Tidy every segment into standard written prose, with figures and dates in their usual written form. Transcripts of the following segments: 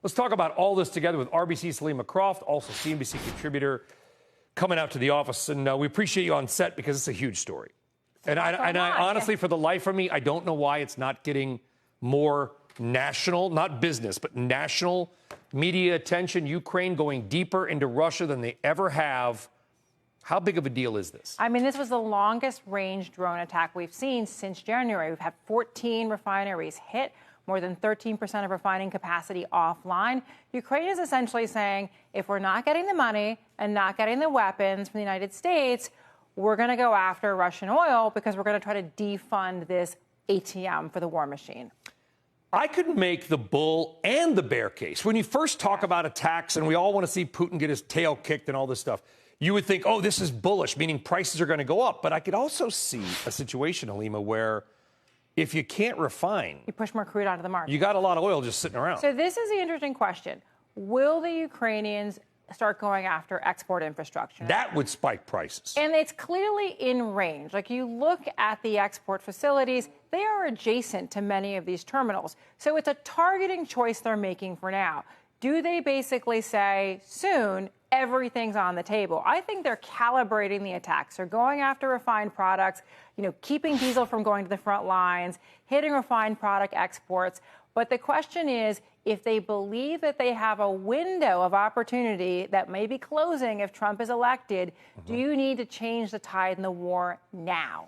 Let's talk about all this together with RBC's Helima Croft, also CNBC contributor, coming out to the office. And we appreciate you on set because it's a huge story. And I honestly, for the life of me, I don't know why it's not getting more national, not business, but national media attention. Ukraine going deeper into Russia than they ever have. How big of a deal is this? I mean, this was the longest range drone attack we've seen since January. We've had 14 refineries hit, more than 13% of refining capacity offline. Ukraine is essentially saying, if we're not getting the money and not getting the weapons from the United States, we're going to go after Russian oil because we're going to try to defund this ATM for the war machine. I could make the bull and the bear case. When you first talk about attacks, and we all want to see Putin get his tail kicked and all this stuff, you would think, oh, this is bullish, meaning prices are going to go up. But I could also see a situation, Helima, where if you can't refine, you push more crude onto the market. You got a lot of oil just sitting around. So this is the interesting question. Will the Ukrainians start going after export infrastructure? That would spike prices. And it's clearly in range. Like, you look at the export facilities, they are adjacent to many of these terminals. So it's a targeting choice they're making for now. Do they basically say soon everything's on the table? I think they're calibrating the attacks. They're going after refined products, keeping diesel from going to the front lines, hitting refined product exports. But the question is, if they believe that they have a window of opportunity that may be closing if Trump is elected, do you need to change the tide in the war now?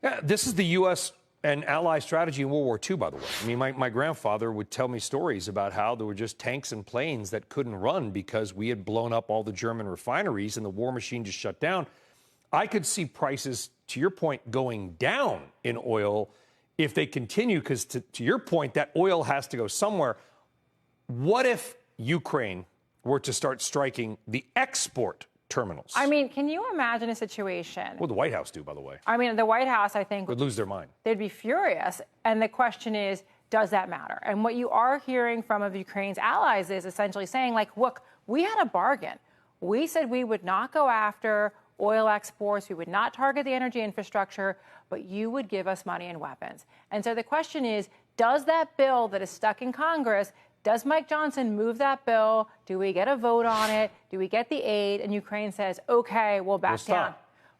Yeah, this is the U.S. and ally strategy in World War II, by the way. I mean, my grandfather would tell me stories about how there were just tanks and planes that couldn't run because we had blown up all the German refineries and the war machine just shut down. I could see prices, to your point, going down in oil if they continue, because to your point, that oil has to go somewhere. What if Ukraine were to start striking the export terminals? I mean, can you imagine a situation? What would the White House do, by the way? I mean, the White House, I think, would lose their mind. They'd be furious. And the question is, does that matter? And what you are hearing from Ukraine's allies is essentially saying, like, look, we had a bargain. We said we would not go after oil exports. We would not target the energy infrastructure, but you would give us money and weapons. And so the question is, does that bill that is stuck in Congress, does Mike Johnson move that bill? Do we get a vote on it? Do we get the aid? And Ukraine says, okay, we'll back down.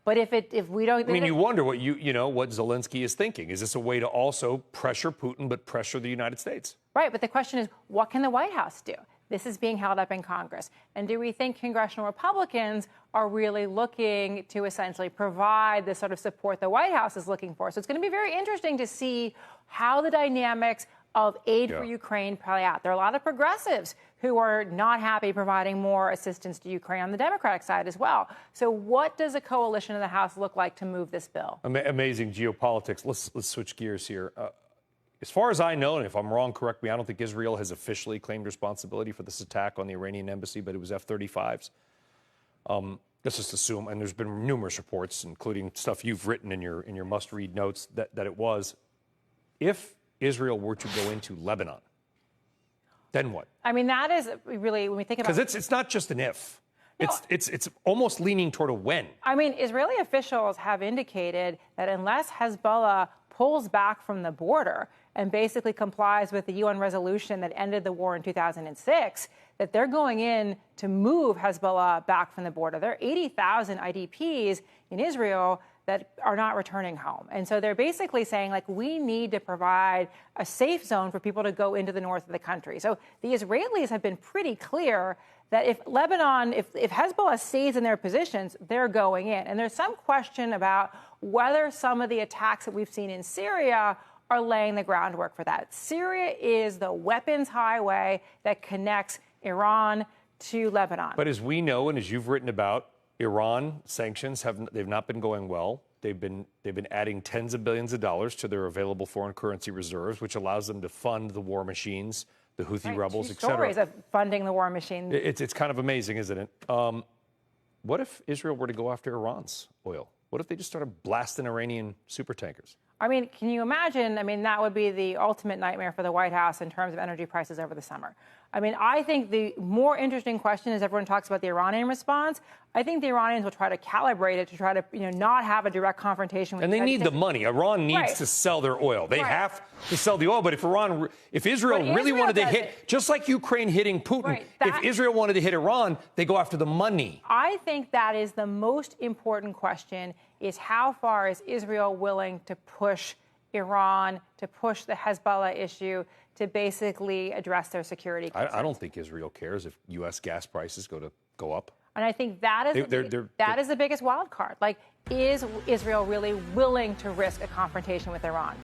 But if we don't, I mean, you wonder what what Zelensky is thinking. Is this a way to also pressure Putin, but pressure the United States? Right. But the question is, what can the White House do? This is being held up in Congress. And do we think congressional Republicans are really looking to essentially provide the sort of support the White House is looking for? So it's going to be very interesting to see how the dynamics of aid for Ukraine play out. There are a lot of progressives who are not happy providing more assistance to Ukraine on the Democratic side as well. So what does a coalition in the House look like to move this bill? Amazing geopolitics. Let's switch gears here. As far as I know, and if I'm wrong, correct me, I don't think Israel has officially claimed responsibility for this attack on the Iranian embassy, but it was F-35s. Let's just assume, and there's been numerous reports, including stuff you've written in your must-read notes, that it was. If Israel were to go into Lebanon, then what? I mean, that is really, when we think about... Because it's not just an if. No. It's almost leaning toward a when. I mean, Israeli officials have indicated that unless Hezbollah pulls back from the border and basically complies with the UN resolution that ended the war in 2006, that they're going in to move Hezbollah back from the border. There are 80,000 IDPs in Israel that are not returning home. And so they're basically saying, like, we need to provide a safe zone for people to go into the north of the country. So the Israelis have been pretty clear that if Lebanon, if Hezbollah stays in their positions, they're going in. And there's some question about whether some of the attacks that we've seen in Syria are laying the groundwork for that. Syria is the weapons highway that connects Iran to Lebanon. But as we know, and as you've written about, Iran sanctions they've not been going well. They've been adding tens of billions of dollars to their available foreign currency reserves, which allows them to fund the war machines, the Houthi rebels, et cetera. Stories of funding the war machine. It's kind of amazing, isn't it? What if Israel were to go after Iran's oil? What if they just started blasting Iranian supertankers? I mean, can you imagine? I mean, that would be the ultimate nightmare for the White House in terms of energy prices over the summer. I mean, I think the more interesting question is everyone talks about the Iranian response. I think the Iranians will try to calibrate it to try to, not have a direct confrontation with. And they need the money. Iran needs to sell their oil. They have to sell the oil. But if Israel really wanted to hit, just like Ukraine hitting Putin, if Israel wanted to hit Iran, they go after the money. I think that is the most important question: is how far is Israel willing to push Iran, to push the Hezbollah issue, to basically address their security concerns. I don't think Israel cares if U.S. gas prices go up. And I think that is the biggest wild card. Like, is Israel really willing to risk a confrontation with Iran?